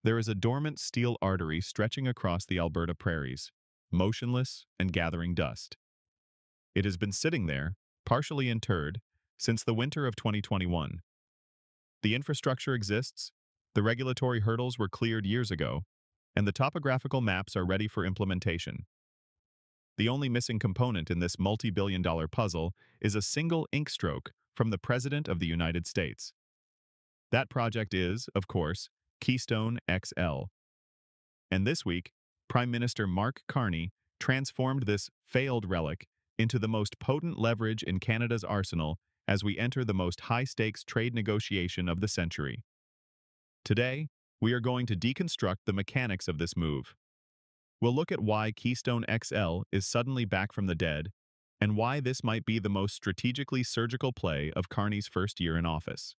There is a dormant steel artery stretching across the Alberta prairies, motionless and gathering dust. It has been sitting there, partially interred, since the winter of 2021. The infrastructure exists, the regulatory hurdles were cleared years ago, and the topographical maps are ready for implementation. The only missing component in this multi-billion-dollar puzzle is a single ink stroke from the President of the United States. That project is, of course, Keystone XL. And this week, Prime Minister Mark Carney transformed this failed relic into the most potent leverage in Canada's arsenal as we enter the most high-stakes trade negotiation of the century. Today, we are going to deconstruct the mechanics of this move. We'll look at why Keystone XL is suddenly back from the dead, and why this might be the most strategically surgical play of Carney's first year in office.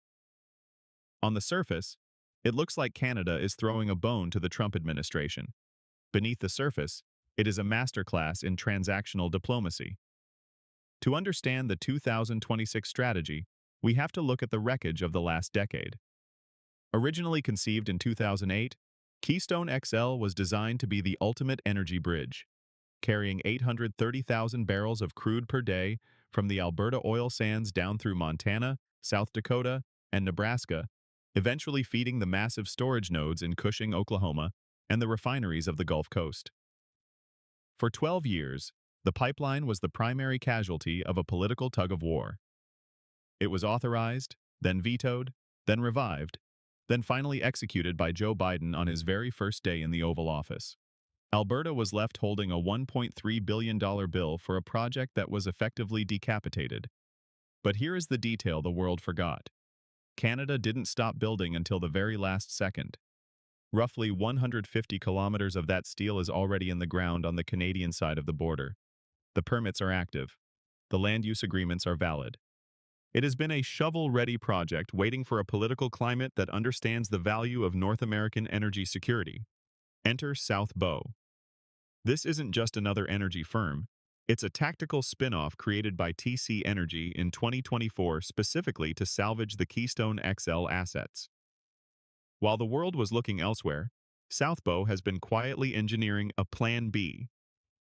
On the surface, it looks like Canada is throwing a bone to the Trump administration. Beneath the surface, it is a masterclass in transactional diplomacy. To understand the 2026 strategy, we have to look at the wreckage of the last decade. Originally conceived in 2008, Keystone XL was designed to be the ultimate energy bridge, carrying 830,000 barrels of crude per day from the Alberta oil sands down through Montana, South Dakota, and Nebraska, eventually feeding the massive storage nodes in Cushing, Oklahoma, and the refineries of the Gulf Coast. For 12 years, the pipeline was the primary casualty of a political tug-of-war. It was authorized, then vetoed, then revived, then finally executed by Joe Biden on his very first day in the Oval Office. Alberta was left holding a $1.3 billion bill for a project that was effectively decapitated. But here is the detail the world forgot. Canada didn't stop building until the very last second. Roughly 150 kilometers of that steel is already in the ground on the Canadian side of the border. The permits are active. The land use agreements are valid. It has been a shovel-ready project waiting for a political climate that understands the value of North American energy security. Enter South Bow. This isn't just another energy firm. It's a tactical spin-off created by TC Energy in 2024 specifically to salvage the Keystone XL assets. While the world was looking elsewhere, South Bow has been quietly engineering a Plan B.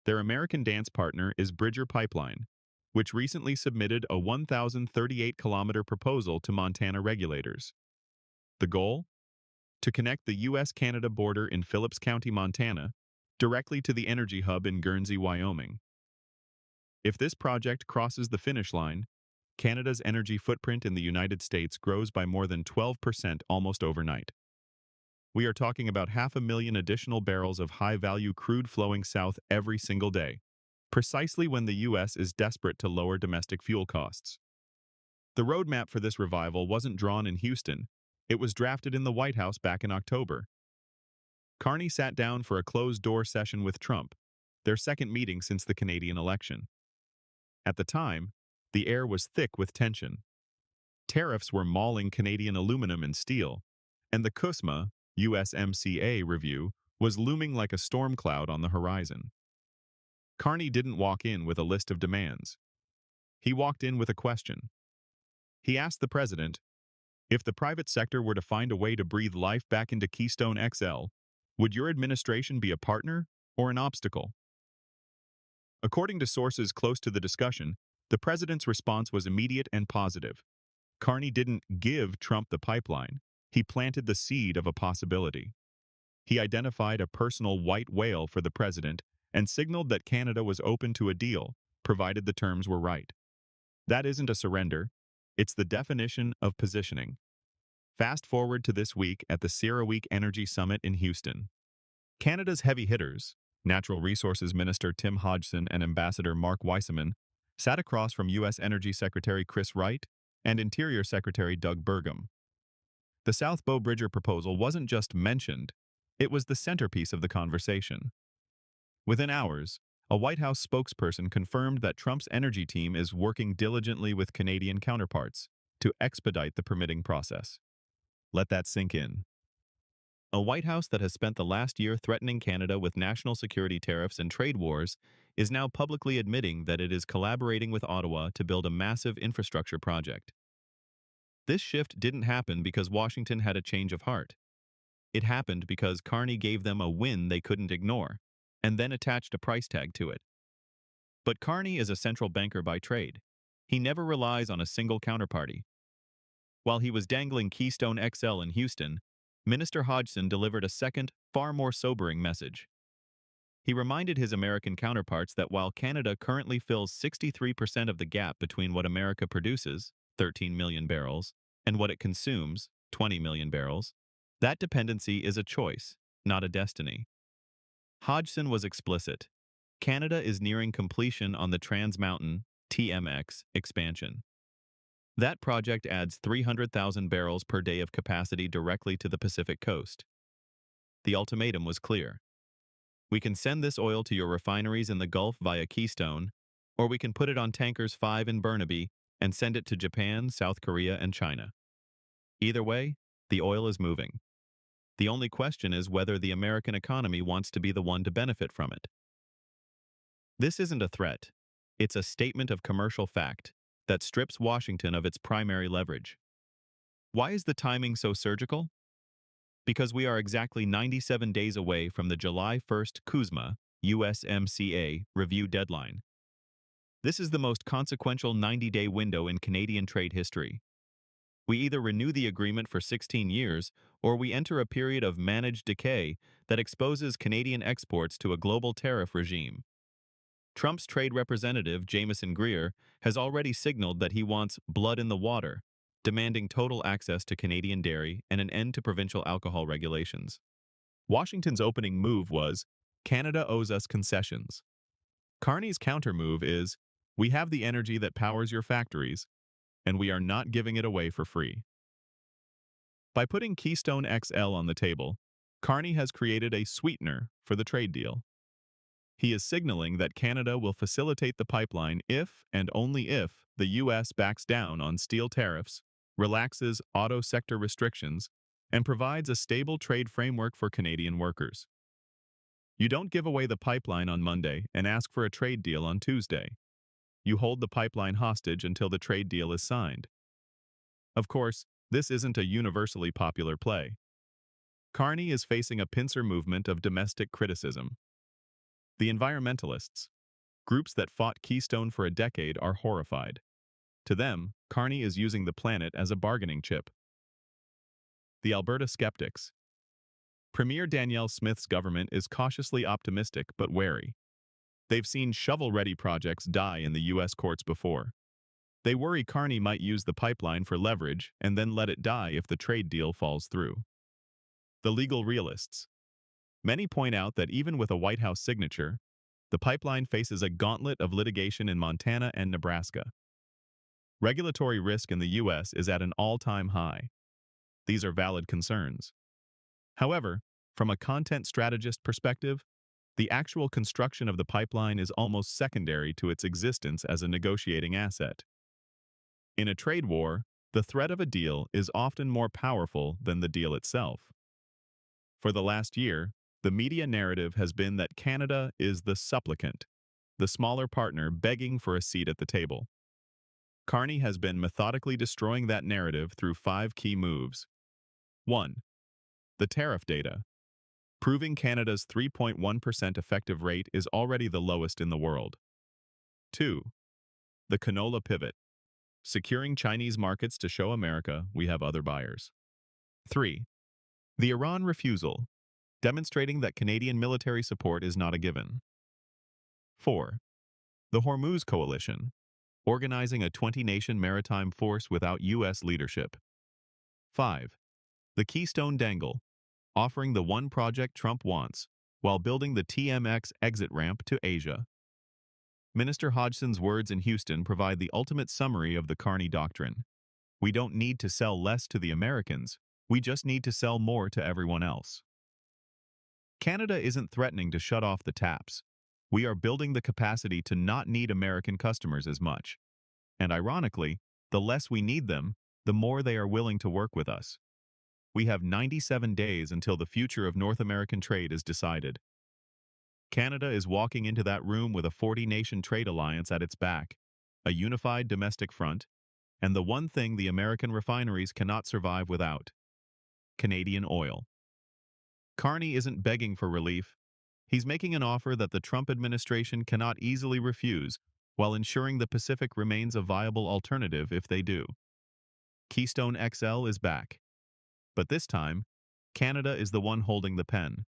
Their American dance partner is Bridger Pipeline, which recently submitted a 1,038-kilometer proposal to Montana regulators. The goal? To connect the U.S.-Canada border in Phillips County, Montana, directly to the energy hub in Guernsey, Wyoming. If this project crosses the finish line, Canada's energy footprint in the United States grows by more than 12% almost overnight. We are talking about 500,000 additional barrels of high-value crude flowing south every single day, precisely when the U.S. is desperate to lower domestic fuel costs. The roadmap for this revival wasn't drawn in Houston. It was drafted in the White House back in October. Carney sat down for a closed-door session with Trump, their second meeting since the Canadian election. At the time, the air was thick with tension. Tariffs were mauling Canadian aluminum and steel, and the CUSMA, USMCA review was looming like a storm cloud on the horizon. Carney didn't walk in with a list of demands. He walked in with a question. He asked the president, if the private sector were to find a way to breathe life back into Keystone XL, would your administration be a partner or an obstacle? According to sources close to the discussion, the president's response was immediate and positive. Carney didn't give Trump the pipeline. He planted the seed of a possibility. He identified a personal white whale for the president and signaled that Canada was open to a deal, provided the terms were right. That isn't a surrender. It's the definition of positioning. Fast forward to this week at the CERAWeek Energy Summit in Houston. Canada's heavy hitters, Natural Resources Minister Tim Hodgson and Ambassador Mark Weisseman, sat across from U.S. Energy Secretary Chris Wright and Interior Secretary Doug Burgum. The South Bow Bridger proposal wasn't just mentioned, it was the centerpiece of the conversation. Within hours, a White House spokesperson confirmed that Trump's energy team is working diligently with Canadian counterparts to expedite the permitting process. Let that sink in. A White House that has spent the last year threatening Canada with national security tariffs and trade wars is now publicly admitting that it is collaborating with Ottawa to build a massive infrastructure project. This shift didn't happen because Washington had a change of heart. It happened because Carney gave them a win they couldn't ignore, and then attached a price tag to it. But Carney is a central banker by trade. He never relies on a single counterparty. While he was dangling Keystone XL in Houston, Minister Hodgson delivered a second, far more sobering message. He reminded his American counterparts that while Canada currently fills 63% of the gap between what America produces, 13 million barrels, and what it consumes, 20 million barrels, that dependency is a choice, not a destiny. Hodgson was explicit. Canada is nearing completion on the Trans Mountain (TMX) expansion. That project adds 300,000 barrels per day of capacity directly to the Pacific coast. The ultimatum was clear. We can send this oil to your refineries in the Gulf via Keystone, or we can put it on tankers 5 in Burnaby and send it to Japan, South Korea, and China. Either way, the oil is moving. The only question is whether the American economy wants to be the one to benefit from it. This isn't a threat. It's a statement of commercial fact that strips Washington of its primary leverage. Why is the timing so surgical? Because we are exactly 97 days away from the July 1st CUSMA, USMCA, review deadline. This is the most consequential 90-day window in Canadian trade history. We either renew the agreement for 16 years, or we enter a period of managed decay that exposes Canadian exports to a global tariff regime. Trump's trade representative, Jamieson Greer, has already signaled that he wants blood in the water, demanding total access to Canadian dairy and an end to provincial alcohol regulations. Washington's opening move was, Canada owes us concessions. Carney's counter-move is, we have the energy that powers your factories, and we are not giving it away for free. By putting Keystone XL on the table, Carney has created a sweetener for the trade deal. He is signaling that Canada will facilitate the pipeline if and only if the U.S. backs down on steel tariffs, relaxes auto sector restrictions, and provides a stable trade framework for Canadian workers. You don't give away the pipeline on Monday and ask for a trade deal on Tuesday. You hold the pipeline hostage until the trade deal is signed. Of course, this isn't a universally popular play. Carney is facing a pincer movement of domestic criticism. The environmentalists, groups that fought Keystone for a decade, are horrified. To them, Carney is using the planet as a bargaining chip. The Alberta skeptics. Premier Danielle Smith's government is cautiously optimistic but wary. They've seen shovel-ready projects die in the U.S. courts before. They worry Carney might use the pipeline for leverage and then let it die if the trade deal falls through. The legal realists. Many point out that even with a White House signature, the pipeline faces a gauntlet of litigation in Montana and Nebraska. Regulatory risk in the U.S. is at an all-time high. These are valid concerns. However, from a content strategist perspective, the actual construction of the pipeline is almost secondary to its existence as a negotiating asset. In a trade war, the threat of a deal is often more powerful than the deal itself. For the last year, the media narrative has been that Canada is the supplicant, the smaller partner begging for a seat at the table. Carney has been methodically destroying that narrative through 5 key moves. 1. The tariff data. Proving Canada's 3.1% effective rate is already the lowest in the world. 2. The canola pivot. Securing Chinese markets to show America we have other buyers. 3. The Iran refusal. Demonstrating that Canadian military support is not a given. 4. The Hormuz coalition. Organizing a 20-nation maritime force without U.S. leadership. 5. The Keystone dangle. Offering the one project Trump wants, while building the TMX exit ramp to Asia. Minister Hodgson's words in Houston provide the ultimate summary of the Carney Doctrine. We don't need to sell less to the Americans, we just need to sell more to everyone else. Canada isn't threatening to shut off the taps. We are building the capacity to not need American customers as much. And ironically, the less we need them, the more they are willing to work with us. We have 97 days until the future of North American trade is decided. Canada is walking into that room with a 40-nation trade alliance at its back, a unified domestic front, and the one thing the American refineries cannot survive without: Canadian oil. Carney isn't begging for relief. He's making an offer that the Trump administration cannot easily refuse, while ensuring the Pacific remains a viable alternative if they do. Keystone XL is back. But this time, Canada is the one holding the pen.